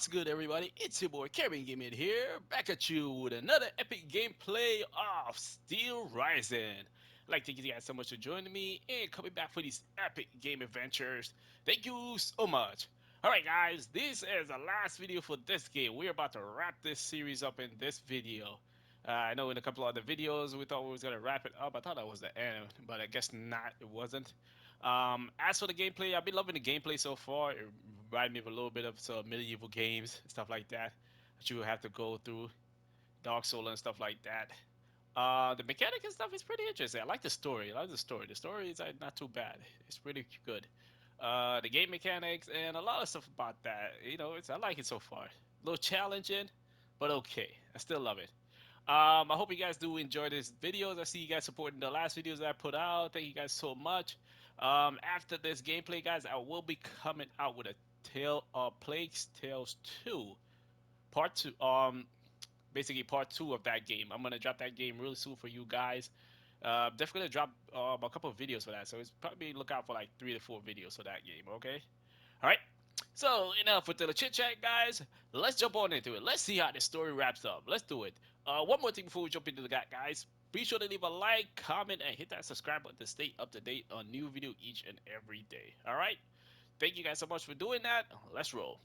What's good, everybody? It's your boy Kevin Gaming here, back at you with another epic gameplay of Steel Rising. I'd like to thank you guys so much for joining me and coming back for these epic game adventures. Thank you so much. Alright guys, this is the last video for this game. We're about to wrap this series up in this video. I know in a couple of other videos we thought we was going to wrap it up. I thought that was the end, but I guess not, it wasn't. As for the gameplay, I've been loving the gameplay so far. It reminded me of a little bit of some medieval games, stuff like that you have to go through, Dark Soul and stuff like that. The mechanic and stuff is pretty interesting. I like the story. I like the story. The story is not too bad. It's pretty good. The game mechanics and a lot of stuff about that. You know, I like it so far. A little challenging, but okay. I still love it. I hope you guys do enjoy this videos. I see you guys supporting the last videos that I put out. Thank you guys so much. After this gameplay, guys, I will be coming out with a Tale of Plagues Tales 2 part 2. Basically part 2 of that game. I'm gonna drop that game really soon for you guys. Definitely gonna drop a couple of videos for that, so it's probably look out for like 3 to 4 videos for that game. Okay, all right. So enough with the chit chat, guys. Let's jump on into it. Let's see how the story wraps up. Let's do it. One more thing before we jump into the guys. Be sure to leave a like, comment, and hit that subscribe button to stay up to date on new video each and every day. All right. Thank you guys so much for doing that. Let's roll.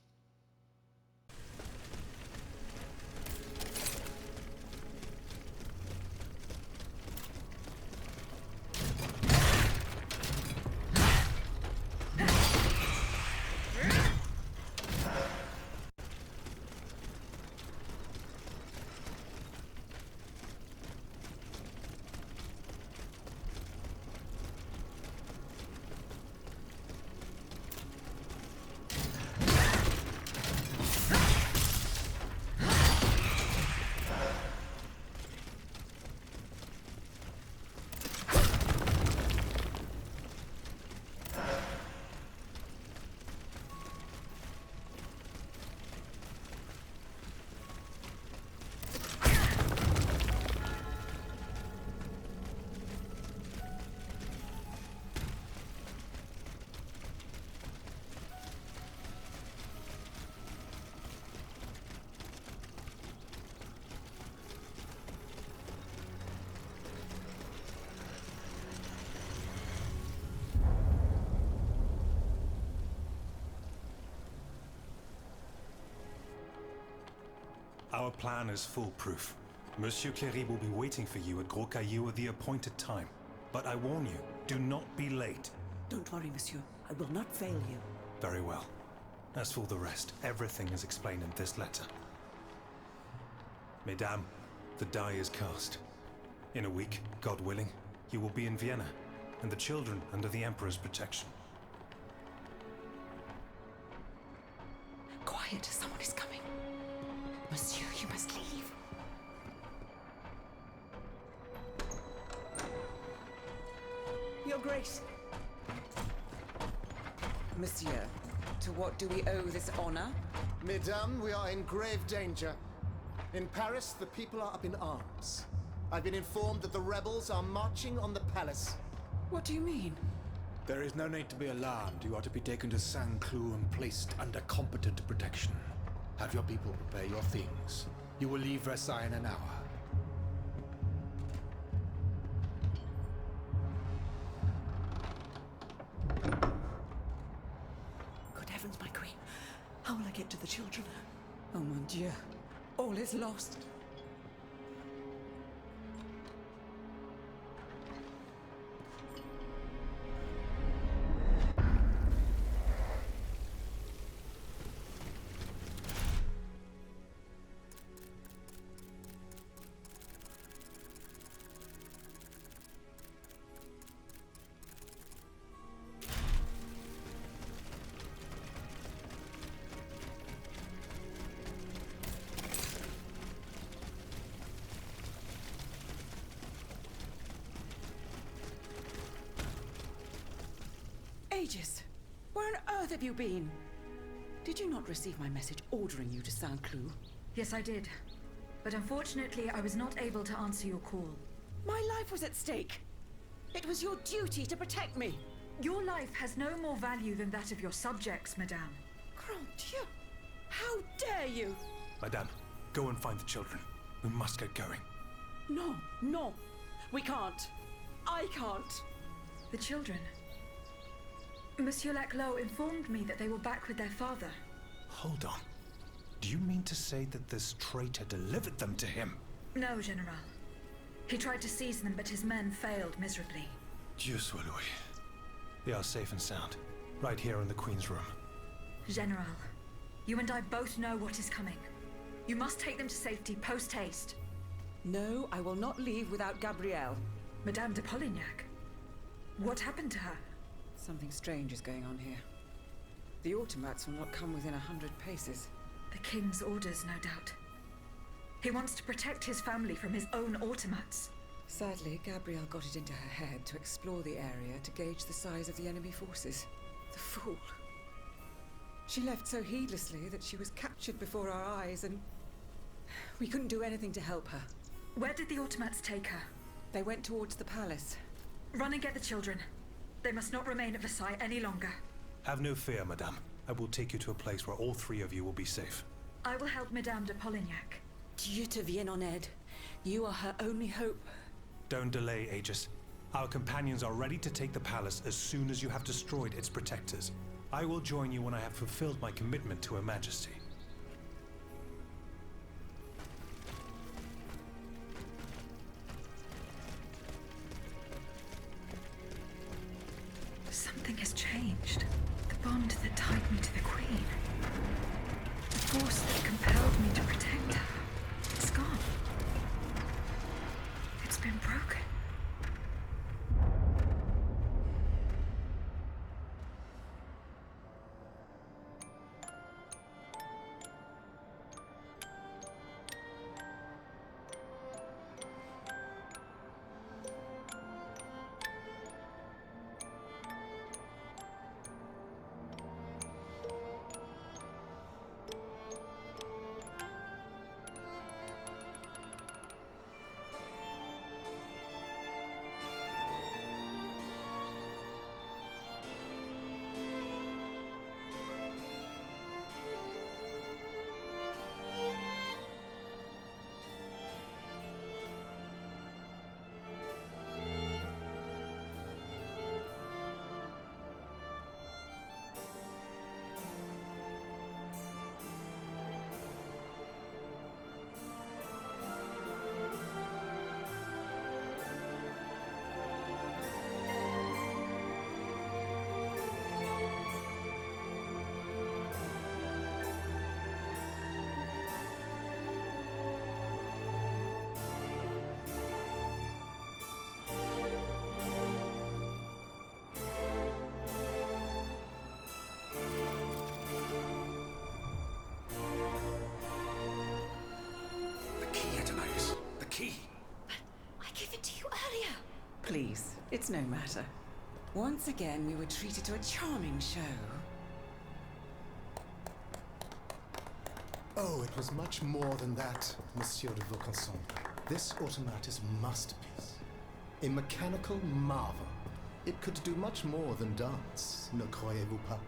Our plan is foolproof. Monsieur Cléry will be waiting for you at Gros Caillou at the appointed time. But I warn you, do not be late. Don't worry, monsieur. I will not fail you. Very well. As for the rest, everything is explained in this letter. Mesdames, the die is cast. In a week, God willing, you will be in Vienna, and the children under the Emperor's protection. Quiet, someone is coming. Monsieur, you must leave. Your Grace. Monsieur, to what do we owe this honor? Mesdames, we are in grave danger. In Paris, the people are up in arms. I've been informed that the rebels are marching on the palace. What do you mean? There is no need to be alarmed. You are to be taken to Saint-Cloud and placed under competent protection. Have your people prepare your things. You will leave Versailles in an hour. Good heavens, my queen. How will I get to the children? Oh, mon Dieu. All is lost. Aegis, where on earth have you been? Did you not receive my message ordering you to Saint-Cloud? Yes, I did. But unfortunately, I was not able to answer your call. My life was at stake. It was your duty to protect me. Your life has no more value than that of your subjects, madame. Grand Dieu! How dare you? Madame, go and find the children. We must get going. No, no. We can't. I can't. The children. Monsieur Laclos informed me that they were back with their father. Hold on. Do you mean to say that this traitor delivered them to him? No, General. He tried to seize them, but his men failed miserably. Dieu soit loué. They are safe and sound, right here in the Queen's room. General, you and I both know what is coming. You must take them to safety post-haste. No, I will not leave without Gabrielle. Madame de Polignac, what happened to her? Something strange is going on here. The automats will not come within 100 paces. The King's orders, no doubt. He wants to protect his family from his own automats. Sadly, Gabrielle got it into her head to explore the area to gauge the size of the enemy forces. The fool. She left so heedlessly that she was captured before our eyes, and we couldn't do anything to help her. Where did the automats take her? They went towards the palace. Run and get the children. They must not remain at Versailles any longer. Have no fear, Madame. I will take you to a place where all three of you will be safe. I will help Madame de Polignac. Dieu te vienne en aide. You are her only hope. Don't delay, Aegis. Our companions are ready to take the palace as soon as you have destroyed its protectors. I will join you when I have fulfilled my commitment to Her Majesty. Something has changed. The bond that tied me to the Queen. The force that compelled me to protect her. It's gone. It's been broken. Please, it's no matter. Once again, we were treated to a charming show. Oh, it was much more than that, Monsieur de Vaucanson. This automat is a masterpiece. A mechanical marvel. It could do much more than dance, ne croyez-vous pas?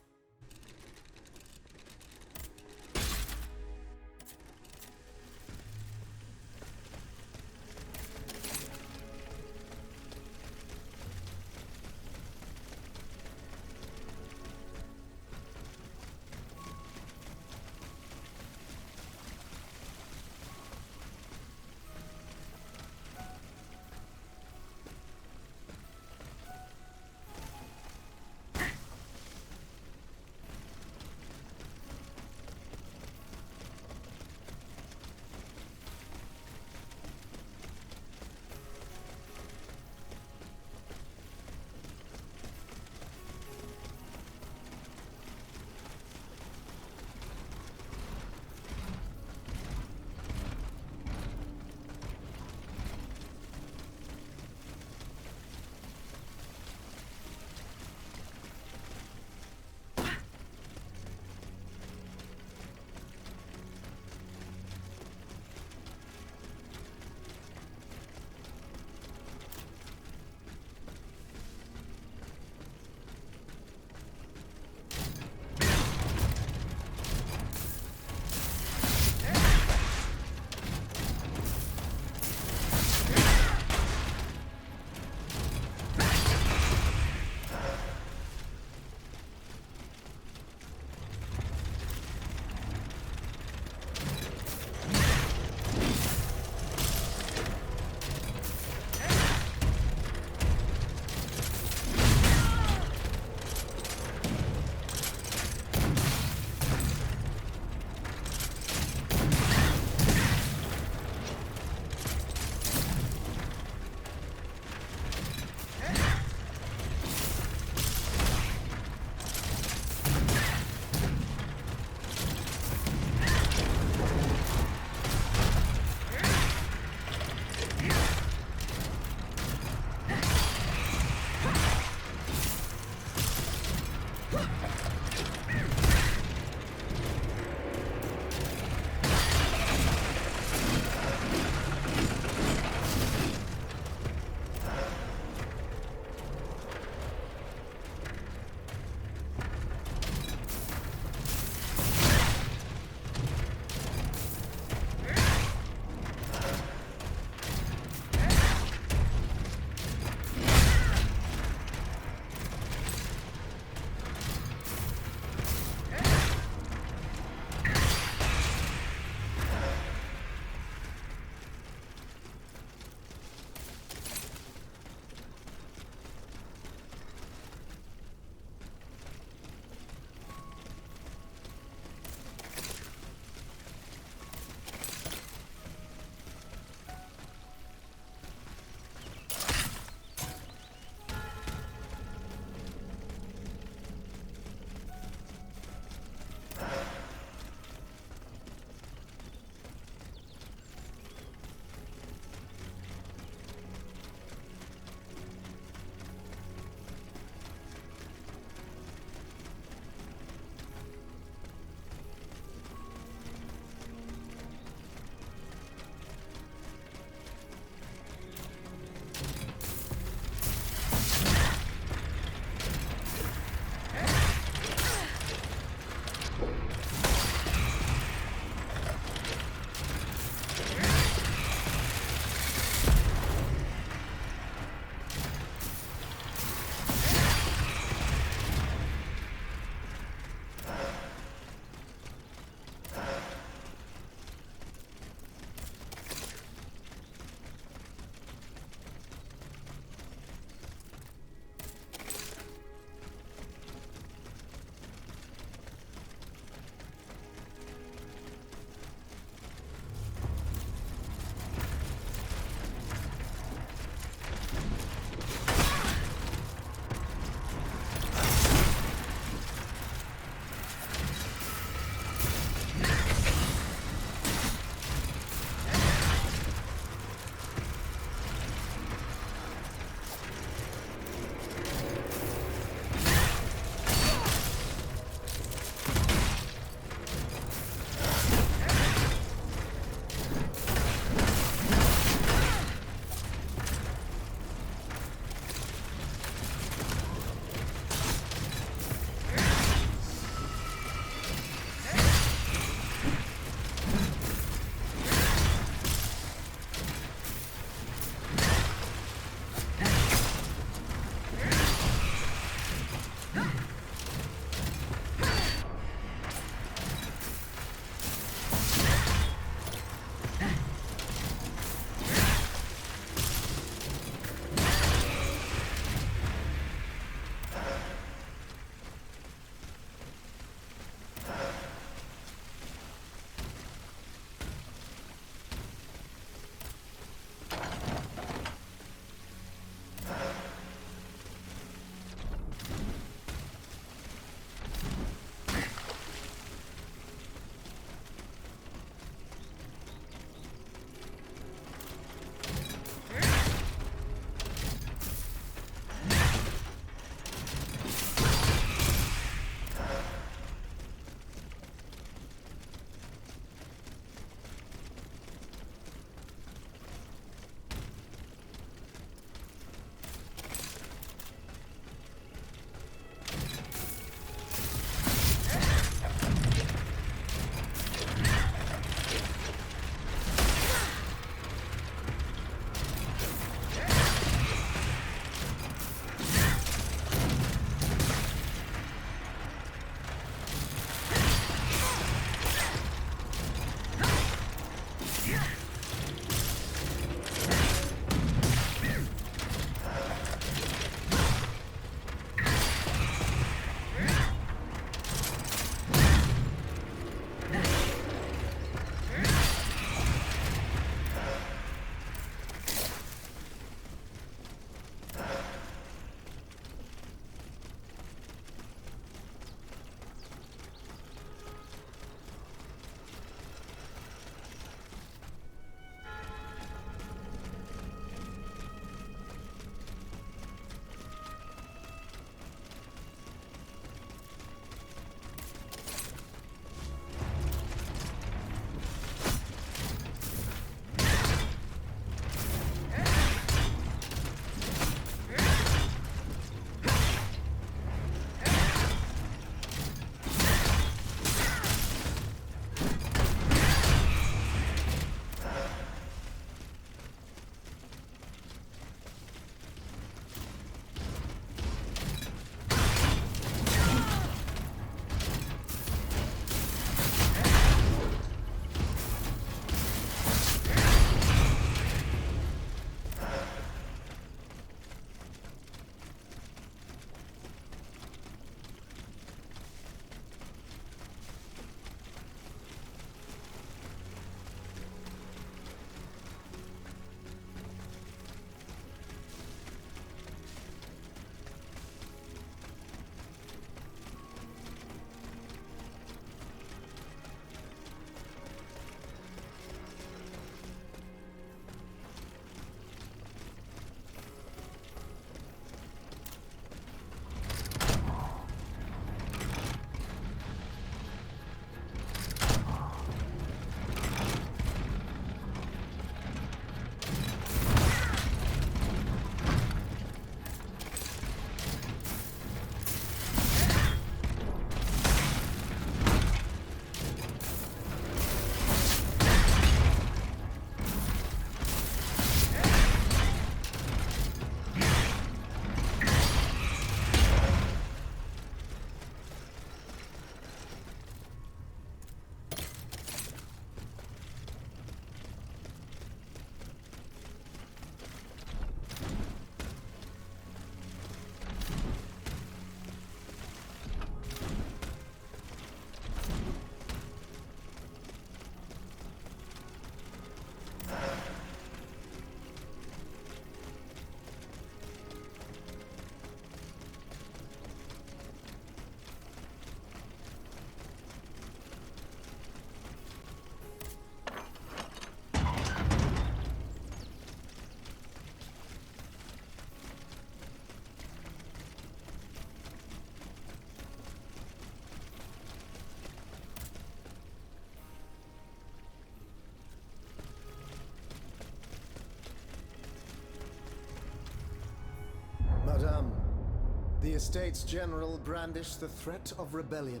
The Estates General brandish the threat of rebellion.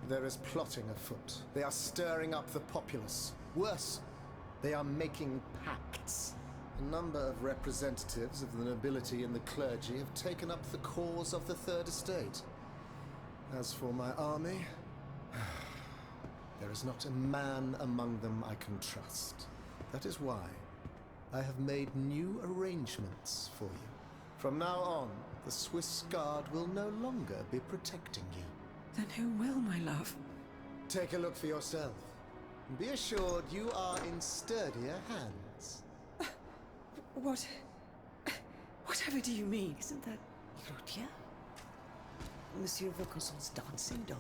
There is plotting afoot. They are stirring up the populace. Worse, they are making pacts. A number of representatives of the nobility and the clergy have taken up the cause of the Third Estate. As for my army, there is not a man among them I can trust. That is why I have made new arrangements for you. From now on, the Swiss Guard will no longer be protecting you. Then who will, my love? Take a look for yourself. Be assured you are in sturdier hands. Whatever do you mean? Isn't that Claudia? Monsieur Vaucanson's dancing doll?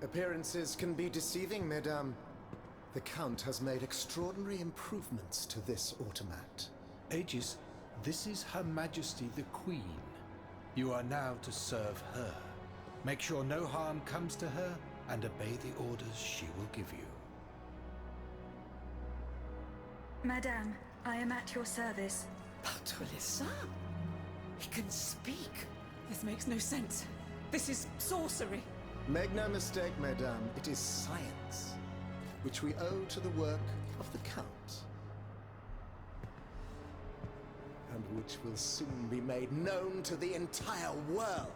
Appearances can be deceiving, mesdames. The Count has made extraordinary improvements to this automat. Aegis, this is Her Majesty the Queen. You are now to serve her. Make sure no harm comes to her and obey the orders she will give you. Madame, I am at your service. Patrouille, he can speak. This makes no sense. This is sorcery. Make no mistake, mesdames, it is science, which we owe to the work of the Count. And which will soon be made known to the entire world.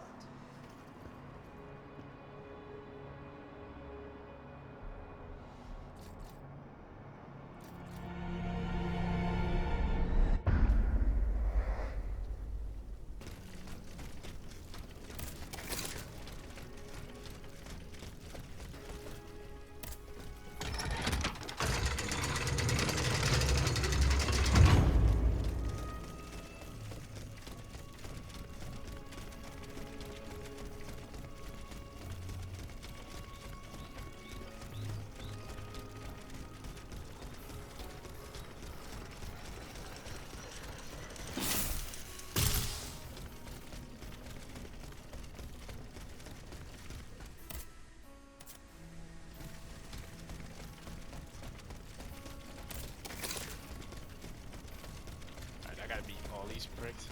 I gotta beat all these pricks.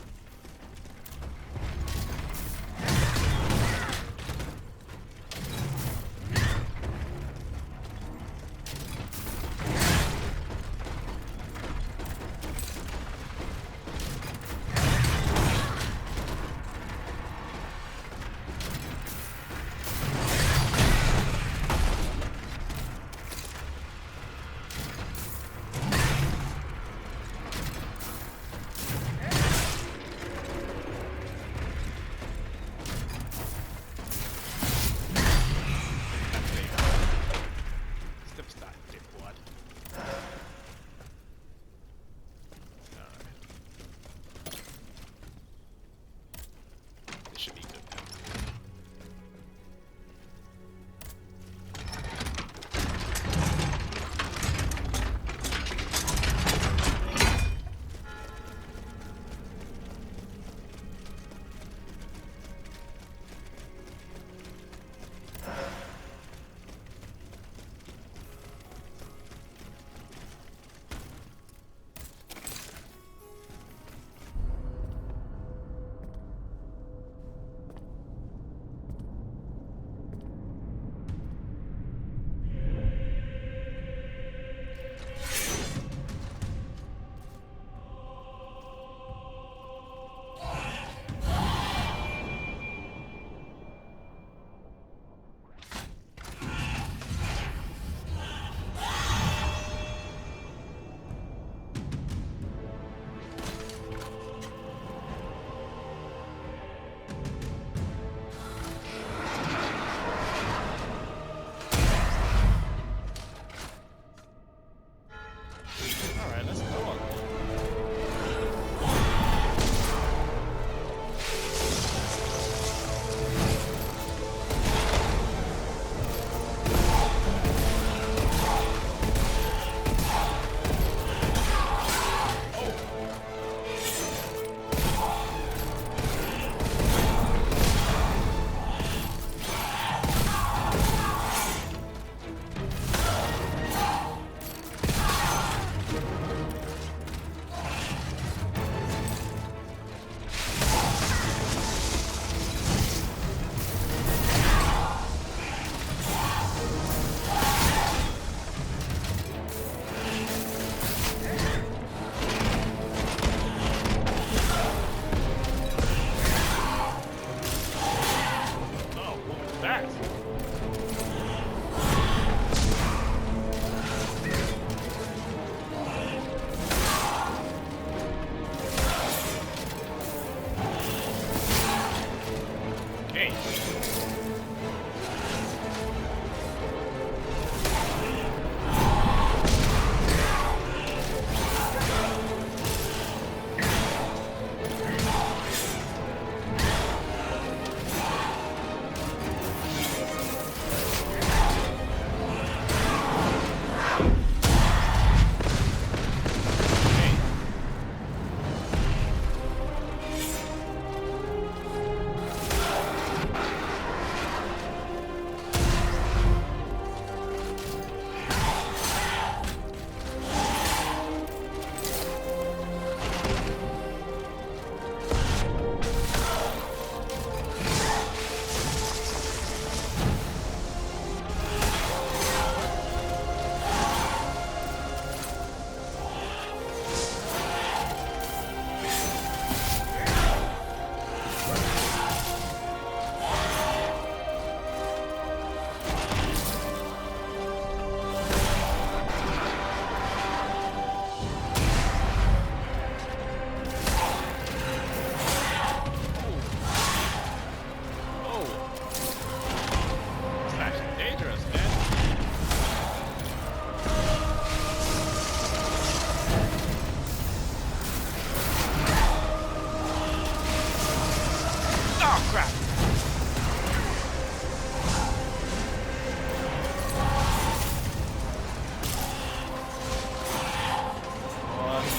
crap.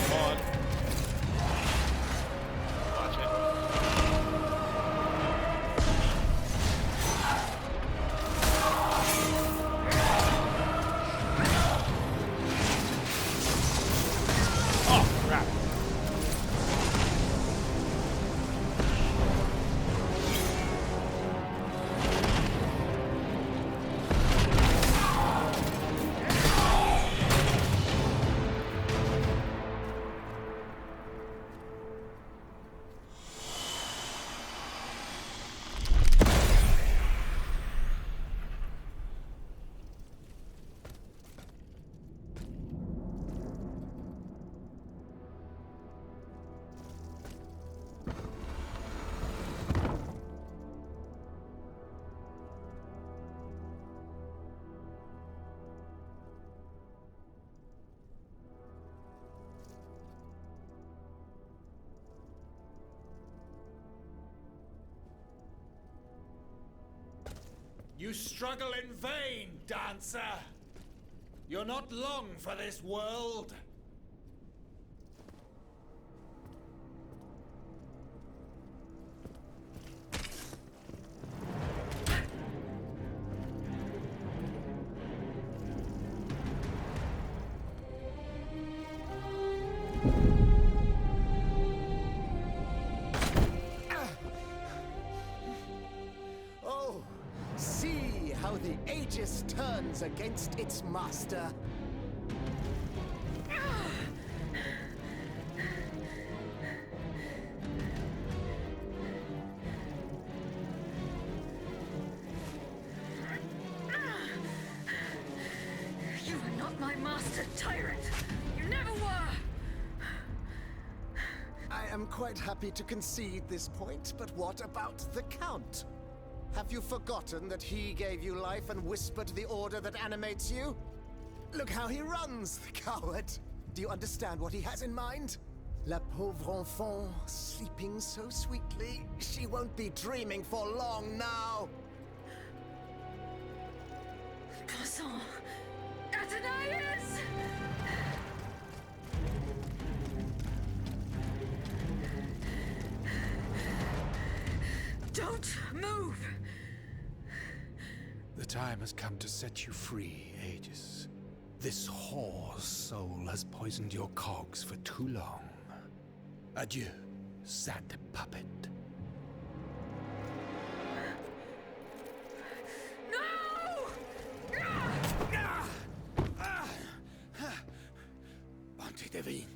Come on. Watch it. Oh, crap. You struggle in vain, dancer! You're not long for this world! Oh, see how the Aegis turns against its master. You are not my master, tyrant! You never were! I am quite happy to concede this point, but what about the Count? Have you forgotten that he gave you life and whispered the order that animates you? Look how he runs, the coward! Do you understand what he has in mind? La pauvre enfant, sleeping so sweetly, she won't be dreaming for long now! Croissant! Antoinette! Don't move! The time has come to set you free, Aegis. This whore's soul has poisoned your cogs for too long. Adieu, sad puppet. No! Bonté divine,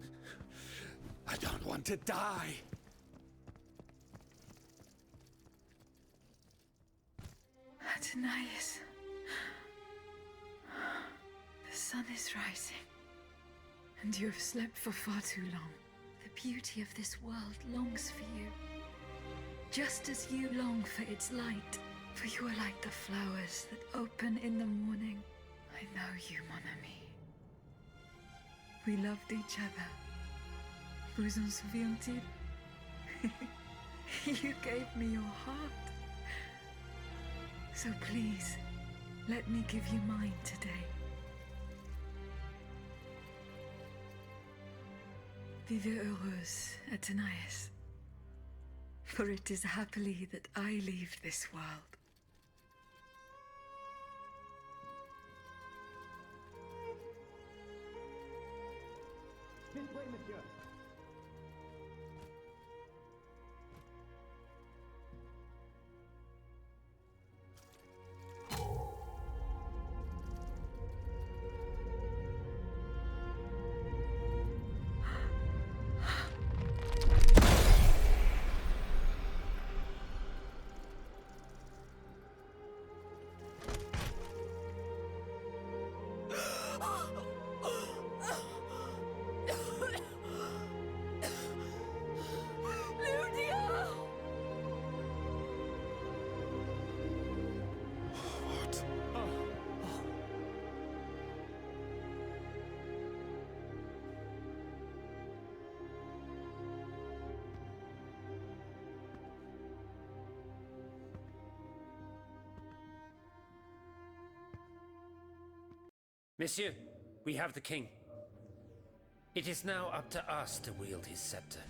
I don't want to die. Antoinette. The sun is rising, and you have slept for far too long. The beauty of this world longs for you, just as you long for its light. For you are like the flowers that open in the morning. I know you, mon ami. We loved each other. Vous en souvient-il? You gave me your heart. So please, let me give you mine today. Vivez heureuse, Antoinette. For it is happily that I leave this world. Monsieur, we have the king. It is now up to us to wield his scepter.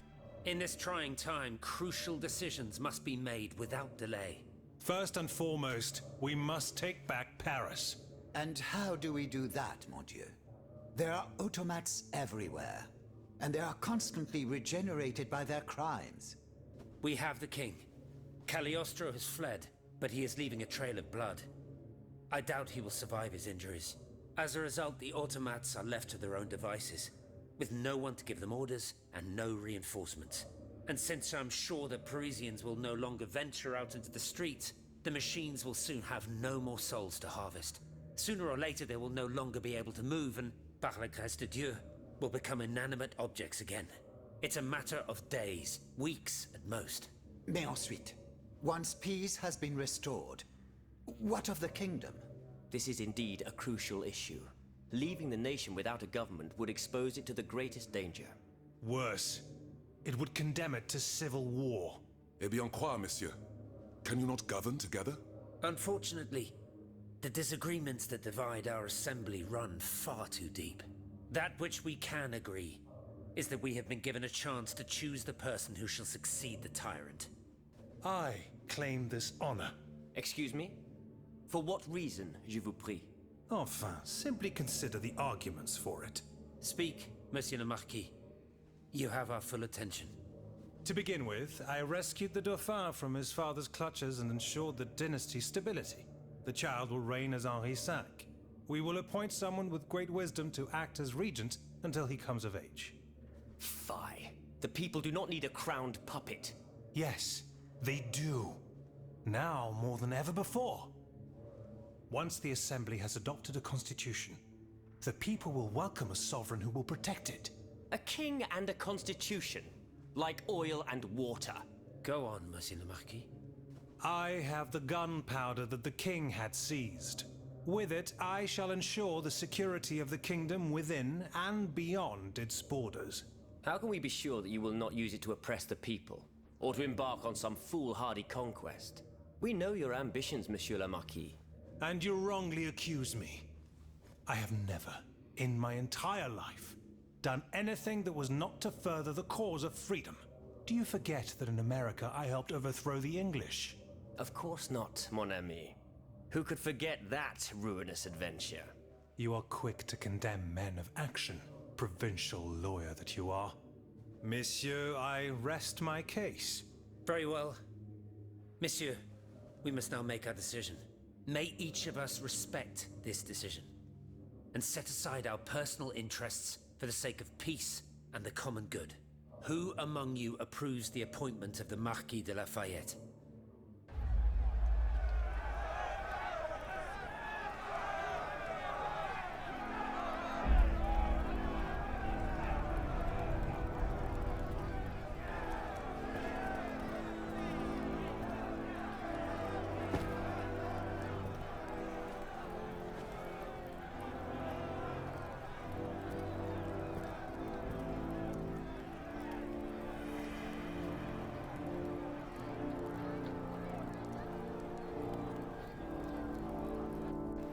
In this trying time, crucial decisions must be made without delay. First and foremost, we must take back Paris. And how do we do that, mon Dieu? There are automats everywhere, and they are constantly regenerated by their crimes. We have the king. Cagliostro has fled, but he is leaving a trail of blood. I doubt he will survive his injuries. As a result, the automats are left to their own devices, with no one to give them orders and no reinforcements. And since I'm sure that Parisians will no longer venture out into the streets, the machines will soon have no more souls to harvest. Sooner or later they will no longer be able to move and, par la grâce de Dieu, will become inanimate objects again. It's a matter of days, weeks at most. Mais ensuite, once peace has been restored, what of the kingdom? This is indeed a crucial issue. Leaving the nation without a government would expose it to the greatest danger. Worse, it would condemn it to civil war. Eh bien quoi, monsieur? Can you not govern together? Unfortunately, the disagreements that divide our assembly run far too deep. That which we can agree is that we have been given a chance to choose the person who shall succeed the tyrant. I claim this honor. Excuse me? For what reason, je vous prie? Enfin, simply consider the arguments for it. Speak, Monsieur le Marquis. You have our full attention. To begin with, I rescued the Dauphin from his father's clutches and ensured the dynasty's stability. The child will reign as Henri V. We will appoint someone with great wisdom to act as regent until he comes of age. Fie. The people do not need a crowned puppet. Yes, they do. Now more than ever before. Once the Assembly has adopted a constitution, the people will welcome a sovereign who will protect it. A king and a constitution, like oil and water. Go on, Monsieur le Marquis. I have the gunpowder that the king had seized. With it, I shall ensure the security of the kingdom within and beyond its borders. How can we be sure that you will not use it to oppress the people, or to embark on some foolhardy conquest? We know your ambitions, Monsieur le Marquis. And you wrongly accuse me. I have never, in my entire life, done anything that was not to further the cause of freedom. Do you forget that in America I helped overthrow the English? Of course not, mon ami. Who could forget that ruinous adventure? You are quick to condemn men of action, provincial lawyer that you are. Monsieur, I rest my case. Very well. Monsieur, we must now make our decision. May each of us respect this decision, and set aside our personal interests for the sake of peace and the common good. Who among you approves the appointment of the Marquis de Lafayette?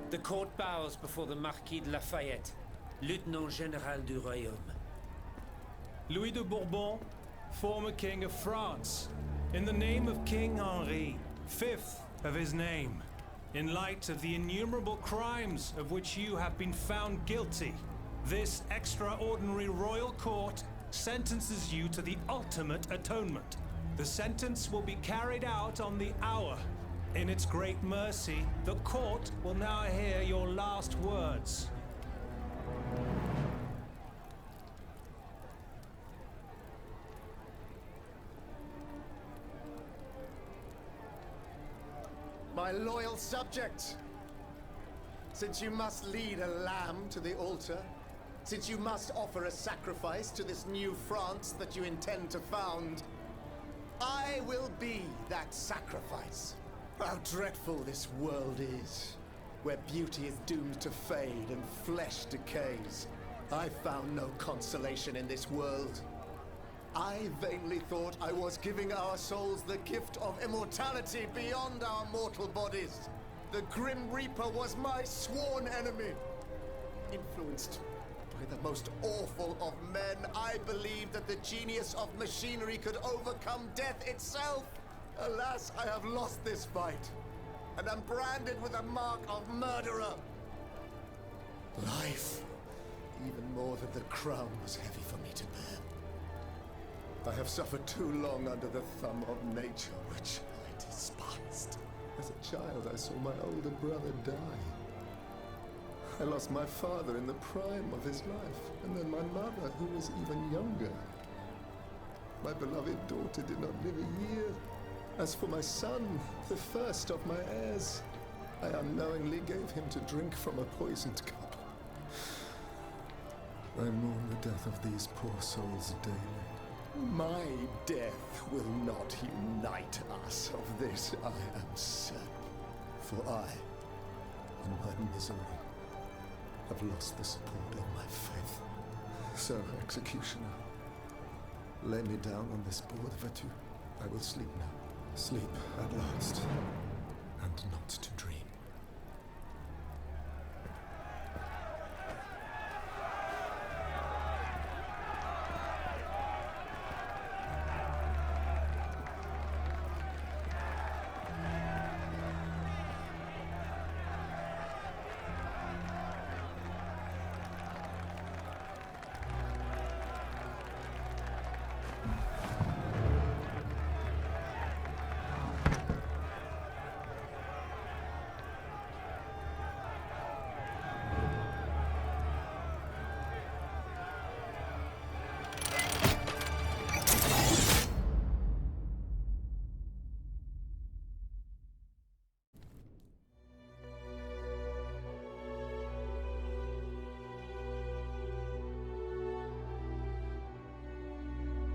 The court bows before the Marquis de Lafayette, Lieutenant Général du Royaume. Louis de Bourbon, former King of France, in the name of King Henri, fifth of his name, in light of the innumerable crimes of which you have been found guilty, this extraordinary royal court sentences you to the ultimate atonement. The sentence will be carried out on the hour. In its great mercy, the court will now hear your last words. My loyal subject, since you must lead a lamb to the altar, since you must offer a sacrifice to this new France that you intend to found, I will be that sacrifice. How dreadful this world is, where beauty is doomed to fade and flesh decays. I found no consolation in this world. I vainly thought I was giving our souls the gift of immortality beyond our mortal bodies. The Grim Reaper was my sworn enemy. influenced by the most awful of men, I believed that the genius of machinery could overcome death itself. Alas, I have lost this fight, and am branded with the mark of murderer. Life, even more than the crown, was heavy for me to bear. I have suffered too long under the thumb of nature, which I despised. As a child, I saw my older brother die. I lost my father in the prime of his life, and then my mother, who was even younger. My beloved daughter did not live a year. As for my son, the first of my heirs, I unknowingly gave him to drink from a poisoned cup. I mourn the death of these poor souls daily. My death will not unite us, of this I am certain. For I, in my misery, have lost the support of my faith. So, executioner, lay me down on this board, Vertu. I will sleep now. Sleep at last, and not to dream.